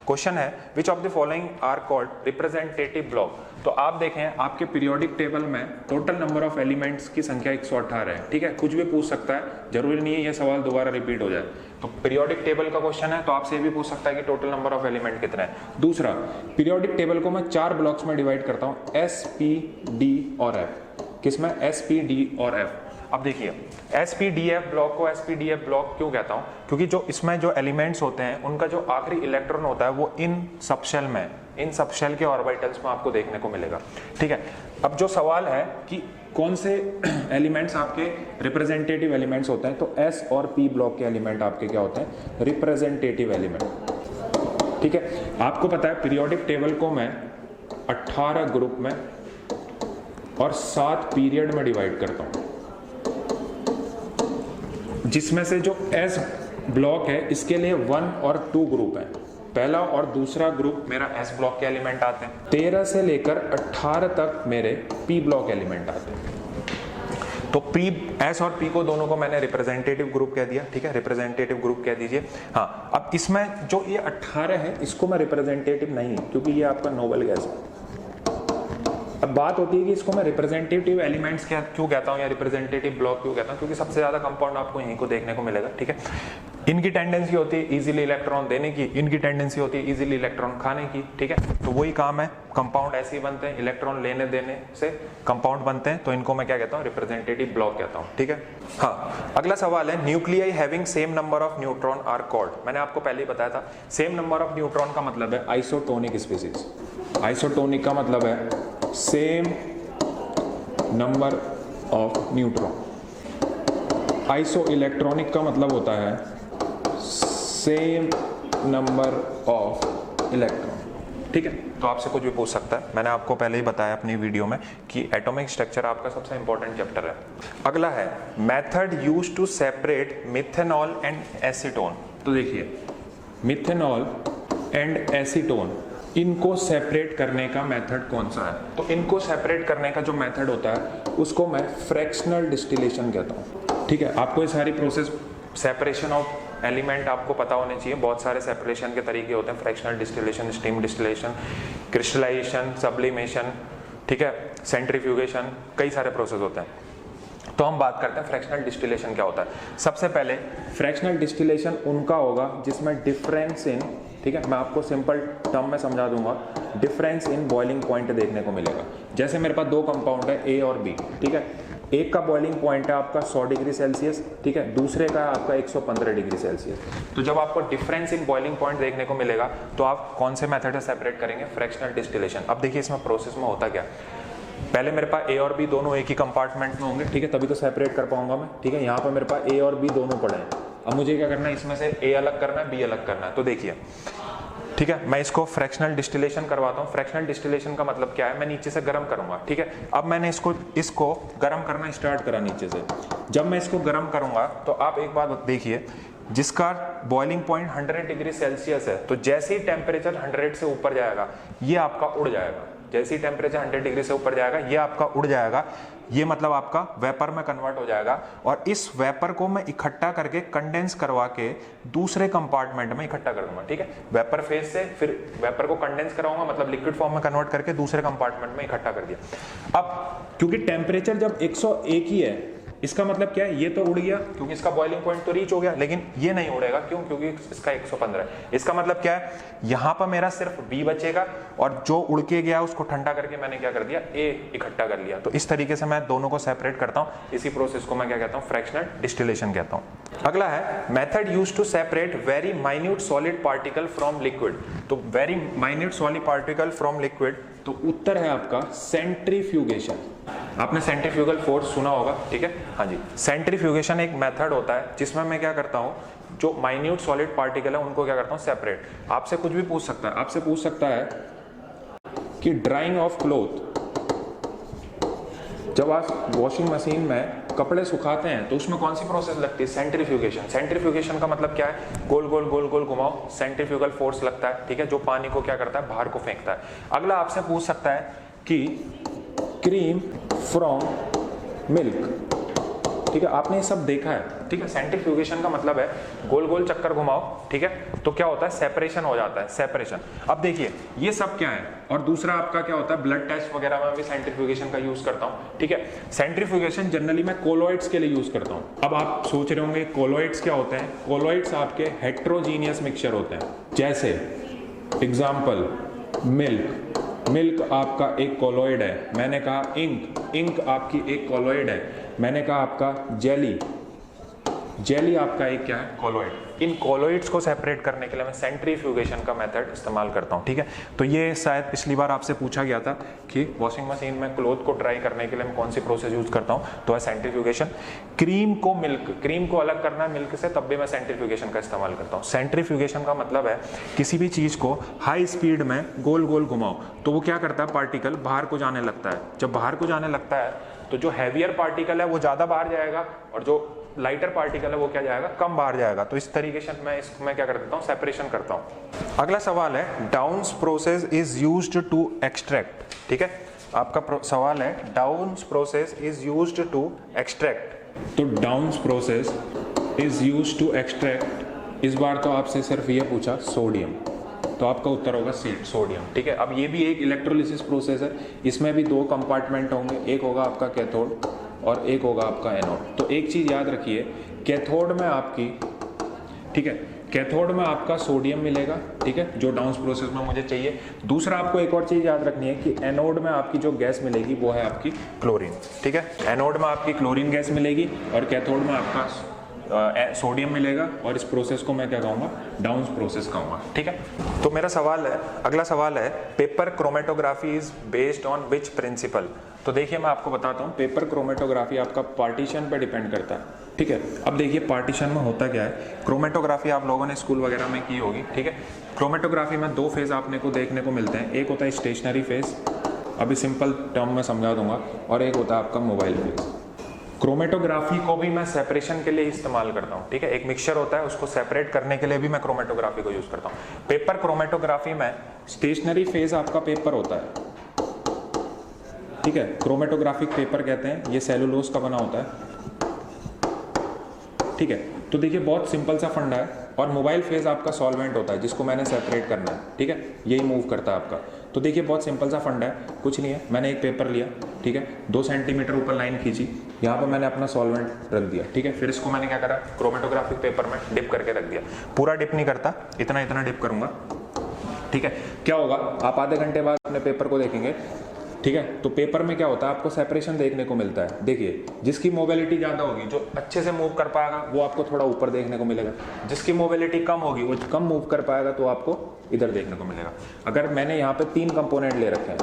Question है which of the following are called representative block. तो आप देखें आपके पीरियोडिक टेबल में टोटल नंबर ऑफ एलिमेंट्स की संख्या 118 है। ठीक है, कुछ भी पूछ सकता है, जरूरी नहीं है ये सवाल दोबारा रिपीट हो जाए। तो पीरियोडिक टेबल का क्वेश्चन है तो आपसे ये भी पूछ सकता है कि टोटल नंबर ऑफ एलिमेंट कितने हैं। दूसरा, पीरियोडिक टेबल को मैं 4 ब्लॉक्स में डिवाइड करता हूँ, एस, पी, डी और एफ। किसमें? एस, पी, डी और एफ। अब देखिए एसपीडीएफ ब्लॉक को एसपीडीएफ ब्लॉक क्यों कहता हूं? क्योंकि जो इसमें जो एलिमेंट्स होते हैं उनका जो आखिरी इलेक्ट्रॉन होता है वो इन सबशेल में, इन सबशेल के ऑर्बिटल्स में आपको देखने को मिलेगा। ठीक है, अब जो सवाल है कि कौन से एलिमेंट्स आपके रिप्रेजेंटेटिव एलिमेंट्स होते हैं, तो एस और पी ब्लॉक के एलिमेंट आपके क्या होते हैं? Representative element. ठीक है, आपको पता है पीरियोडिक टेबल को मैं 18 ग्रुप में और 7 पीरियड में डिवाइड करता हूं, जिसमें से जो एस ब्लॉक है इसके लिए 1 और 2 ग्रुप है। पहला और दूसरा ग्रुप मेरा एस ब्लॉक के एलिमेंट आते हैं। 13 से लेकर 18 तक मेरे पी ब्लॉक एलिमेंट आते हैं। तो पी, एस और पी को दोनों को मैंने रिप्रेजेंटेटिव ग्रुप कह दिया। ठीक है, रिप्रेजेंटेटिव ग्रुप कह दीजिए। हाँ, अब इसमें जो ये 18 है इसको मैं रिप्रेजेंटेटिव नहीं, क्योंकि ये आपका नोबल गैस है। अब बात होती है कि इसको मैं रिप्रेजेंटेटिव एलिमेंट्स क्यों कहता हूं या रिप्रेजेंटेटिव ब्लॉक क्यों कहता हूं? क्योंकि सबसे ज्यादा कंपाउंड आपको यहीं को देखने को मिलेगा। ठीक है, इनकी टेंडेंसी होती है इजीली इलेक्ट्रॉन देने की, इनकी टेंडेंसी होती है इजीली इलेक्ट्रॉन खाने की। ठीक है, तो वही काम है, कंपाउंड ऐसे ही बनते हैं, इलेक्ट्रॉन लेने देने से कंपाउंड बनते हैं। तो इनको मैं क्या कहता हूँ? रिप्रेजेंटेटिव ब्लॉक कहता हूँ। ठीक है, हाँ, अगला सवाल है nuclei having same number of neutron are called. मैंने आपको पहले ही बताया था सेम नंबर ऑफ न्यूट्रॉन का मतलब है आइसोटोनिक स्पीसीज। आइसोटोनिक का मतलब है same number of neutron. Iso electronic का मतलब होता है सेम नंबर ऑफ इलेक्ट्रॉन। ठीक है, तो आपसे कुछ भी पूछ सकता है। मैंने आपको पहले ही बताया अपनी वीडियो में कि एटॉमिक स्ट्रक्चर आपका सबसे इंपॉर्टेंट चैप्टर है। अगला है method used to separate methanol and acetone. तो देखिए मिथेनॉल एंड एसीटोन, इनको सेपरेट करने का मेथड कौन सा है? तो इनको सेपरेट करने का जो मेथड होता है उसको मैं फ्रैक्शनल डिस्टिलेशन कहता हूँ। ठीक है, आपको ये सारी प्रोसेस सेपरेशन ऑफ एलिमेंट आपको पता होने चाहिए। बहुत सारे सेपरेशन के तरीके होते हैं, fractional distillation, steam distillation, crystallisation, sublimation, ठीक है, सेंट्रीफ्यूगेशन, कई सारे प्रोसेस होते हैं। तो हम बात करते हैं फ्रैक्शनल डिस्टिलेशन क्या होता है। सबसे पहले फ्रैक्शनल डिस्टिलेशन उनका होगा जिसमें डिफरेंस इन, ठीक है, मैं आपको सिंपल टर्म में समझा दूंगा, डिफरेंस इन बॉइलिंग पॉइंट देखने को मिलेगा। जैसे मेरे पास 2 कंपाउंड है ए और बी। ठीक है, एक का बॉइलिंग पॉइंट है आपका 100 डिग्री सेल्सियस, ठीक है, दूसरे का आपका 115 डिग्री सेल्सियस। तो जब आपको डिफरेंस इन बॉइलिंग पॉइंट देखने को मिलेगा तो आप कौन से मेथड से सेपरेट करेंगे? Fractional distillation. अब देखिए इसमें प्रोसेस में होता क्या, पहले मेरे पास ए और बी दोनों एक ही कंपार्टमेंट में होंगे। ठीक है, तभी तो सेपरेट कर पाऊंगा मैं। ठीक है, यहाँ पर मेरे पास ए और बी दोनों पड़े हैं। अब मुझे क्या करना है, इसमें से ए अलग करना है, बी अलग करना है। तो देखिए, ठीक है, मैं इसको फ्रैक्शनल डिस्टिलेशन करवाता हूँ। फ्रैक्शनल डिस्टिलेशन का मतलब क्या है? मैं नीचे से गर्म करूंगा। ठीक है, अब मैंने इसको गर्म करना स्टार्ट करा नीचे से। जब मैं इसको गर्म करूंगा तो आप एक बात देखिए, जिसका बॉइलिंग पॉइंट 100 डिग्री सेल्सियस है, तो जैसे ही टेम्परेचर 100 से ऊपर जाएगा ये आपका उड़ जाएगा। जैसे ही टेम्परेचर 100 डिग्री से ऊपर जाएगा ये आपका उड़ जाएगा। ये मतलब आपका वेपर में कन्वर्ट हो जाएगा और इस वेपर को मैं इकट्ठा करके कंडेंस करवा के दूसरे कंपार्टमेंट में इकट्ठा कर दूंगा। ठीक है, वेपर फेज से फिर वेपर को कंडेंस कराऊंगा, मतलब लिक्विड फॉर्म में कन्वर्ट करके दूसरे कंपार्टमेंट में इकट्ठा कर दिया। अब क्योंकि टेम्परेचर जब 101 ही है, इसका मतलब क्या है, ये तो उड़ गया क्योंकि इसका बॉइलिंग पॉइंट तो रीच हो गया, लेकिन ये नहीं उड़ेगा। क्यों? क्योंकि इसका 115 है। इसका मतलब क्या है, यहां पर मेरा सिर्फ बी बचेगा और जो उड़ के गया उसको ठंडा करके मैंने क्या कर दिया, ए इकट्ठा कर लिया। तो इस तरीके से मैं दोनों को सेपरेट करता हूं। इसी प्रोसेस को मैं क्या कहता हूं? फ्रैक्शनल डिस्टिलेशन कहता हूं। अगला है method used to separate very minute solid particle from liquid. तो very minute solid particle from liquid, तो उत्तर है आपका सेंट्रीफ्यूगेशन। आपने सेंट्रीफ्यूगल फोर्स सुना होगा। ठीक है, हाँ जी, सेंट्रीफ्यूगेशन एक मेथड होता है जिसमें मैं क्या करता हूं, जो माइन्यूट सॉलिड पार्टिकल है उनको क्या करता हूं? सेपरेट। आपसे कुछ भी पूछ सकता है, आपसे पूछ सकता है कि ड्राइंग ऑफ क्लॉथ, जब आप वॉशिंग मशीन में कपड़े सुखाते हैं तो उसमें कौन सी प्रोसेस लगती है? सेंट्रीफ्यूगेशन। सेंट्रीफ्यूगेशन का मतलब क्या है? गोल गोल गोल गोल घुमाओ, सेंट्रीफ्यूगल फोर्स लगता है। ठीक है, जो पानी को क्या करता है? बाहर को फेंकता है। अगला आपसे पूछ सकता है कि क्रीम फ्रॉम मिल्क, ठीक है, आपने ये सब देखा है। ठीक है, सेंट्रीफ्यूगेशन का मतलब है गोल गोल चक्कर घुमाओ, ठीक है, तो क्या होता है, सेपरेशन हो जाता है, सेपरेशन। अब देखिए ये सब क्या है, और दूसरा आपका क्या होता है, ब्लड टेस्ट वगैरह में भी सेंट्रीफ्यूगेशन का यूज करता हूँ। ठीक है, सेंट्रीफ्यूगेशन जनरली मैं कोलॉइड्स के लिए यूज करता हूँ। अब आप सोच रहे होंगे कोलॉइड्स क्या होते हैं, कोलॉइड्स आपके हेट्रोजीनियस मिक्सचर होते हैं, जैसे एग्जाम्पल मिल्क आपका एक कोलॉइड है, मैंने कहा इंक आपकी एक कोलॉइड है, मैंने कहा आपका जेली आपका एक क्या है, कोलॉइड। इन कोलॉइड्स को सेपरेट करने के लिए मैं सेंट्रीफ्यूगेशन का मेथड इस्तेमाल करता हूँ। ठीक है, तो ये शायद पिछली बार आपसे पूछा गया था कि वॉशिंग मशीन में क्लोथ को ड्राई करने के लिए मैं कौन सी प्रोसेस यूज करता हूँ, तो है सेंट्रीफ्यूगेशन। क्रीम को अलग करना है मिल्क से, तब भी मैं सेंट्रीफ्यूगेशन का इस्तेमाल करता हूँ। सेंट्रीफ्यूगेशन का मतलब है किसी भी चीज को हाई स्पीड में गोल गोल घुमाओ तो वो क्या करता है, पार्टिकल बाहर को जाने लगता है। जब बाहर को जाने लगता है तो जो हैवियर पार्टिकल है वो ज्यादा बाहर जाएगा, और जो लाइटर पार्टिकल है वो क्या जाएगा, कम बाहर जाएगा। तो इस तरीके से मैं क्या कर देता हूँ, सेपरेशन करता हूँ। अगला सवाल है Downs process is used to extract. ठीक है, आपका सवाल है Downs process is used to extract. तो Downs process is used to extract, इस बार तो आपसे सिर्फ ये पूछा सोडियम, तो आपका उत्तर होगा सी, सोडियम। ठीक है, अब ये भी एक इलेक्ट्रोलिसिस प्रोसेस है, इसमें भी दो कंपार्टमेंट होंगे, एक होगा आपका कैथोड और एक होगा आपका एनोड। तो एक चीज याद रखिए, कैथोड में आपकी, ठीक है, कैथोड में आपका सोडियम मिलेगा, ठीक है, जो डाउन्स प्रोसेस में मुझे चाहिए। दूसरा आपको एक और चीज याद रखनी है कि एनोड में आपकी जो गैस मिलेगी वो है आपकी क्लोरीन। ठीक है, एनोड में आपकी क्लोरीन गैस मिलेगी और कैथोड में आपका सोडियम मिलेगा, और इस प्रोसेस को मैं क्या कहूँगा, डाउन्स प्रोसेस कहूँगा। ठीक है, तो मेरा सवाल है, अगला सवाल है paper chromatography is based on which principle. तो देखिए मैं आपको बताता हूँ, पेपर क्रोमेटोग्राफी आपका पार्टीशन पे डिपेंड करता है। ठीक है, अब देखिए पार्टीशन में होता क्या है, क्रोमेटोग्राफी आप लोगों ने स्कूल वगैरह में की होगी। ठीक है, क्रोमेटोग्राफी में दो फेज आपने को देखने को मिलते हैं, एक होता है स्टेशनरी फेज, अभी सिंपल टर्म में समझा दूंगा, और एक होता है आपका मोबाइल फेज। क्रोमेटोग्राफी को भी मैं सेपरेशन के लिए इस्तेमाल करता हूँ। ठीक है, एक मिक्सचर होता है, उसको सेपरेट करने के लिए भी मैं क्रोमेटोग्राफी को यूज करता हूँ। पेपर क्रोमेटोग्राफी में स्टेशनरी फेज आपका पेपर होता है। ठीक है, क्रोमेटोग्राफिक पेपर कहते हैं, ये सेलुलोज का बना होता है। ठीक है, तो देखिए बहुत सिंपल सा फंडा है, और मोबाइल फेज आपका सॉल्वेंट होता है जिसको मैंने सेपरेट करना है। ठीक है, यही मूव करता है आपका। तो देखिए बहुत सिंपल सा फंडा है, कुछ नहीं है, मैंने एक पेपर लिया, ठीक है, 2 सेंटीमीटर ऊपर लाइन खींची, यहाँ पर मैंने अपना सॉल्वेंट रख दिया। ठीक है, फिर इसको मैंने क्या करा, क्रोमेटोग्राफिक पेपर में डिप करके रख दिया। पूरा डिप नहीं करता, इतना डिप करूंगा। ठीक है, क्या होगा, आप आधे घंटे बाद अपने पेपर को देखेंगे। ठीक है, तो पेपर में क्या होता है, आपको सेपरेशन देखने को मिलता है। देखिए जिसकी मोबिलिटी ज़्यादा होगी, जो अच्छे से मूव कर पाएगा, वो आपको थोड़ा ऊपर देखने को मिलेगा। जिसकी मोबिलिटी कम होगी, वो कम मूव कर पाएगा, तो आपको इधर देखने को मिलेगा। अगर मैंने यहाँ पे 3 कंपोनेंट ले रखे हैं,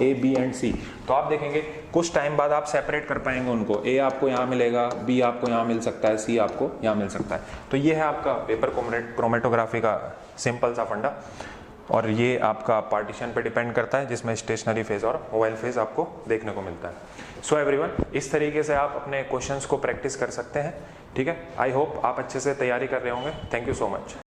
ए, बी एंड सी, तो आप देखेंगे कुछ टाइम बाद आप सेपरेट कर पाएंगे उनको। ए आपको यहाँ मिलेगा, बी आपको यहाँ मिल सकता है, सी आपको यहाँ मिल सकता है। तो ये है आपका पेपर क्रोमेटोग्राफी का सिंपल सा फंडा, और ये आपका पार्टीशन पे डिपेंड करता है, जिसमें स्टेशनरी फेज और मोबाइल फेज आपको देखने को मिलता है। सो एवरीवन, इस तरीके से आप अपने क्वेश्चंस को प्रैक्टिस कर सकते हैं। ठीक है, आई होप आप अच्छे से तैयारी कर रहे होंगे। Thank you so much.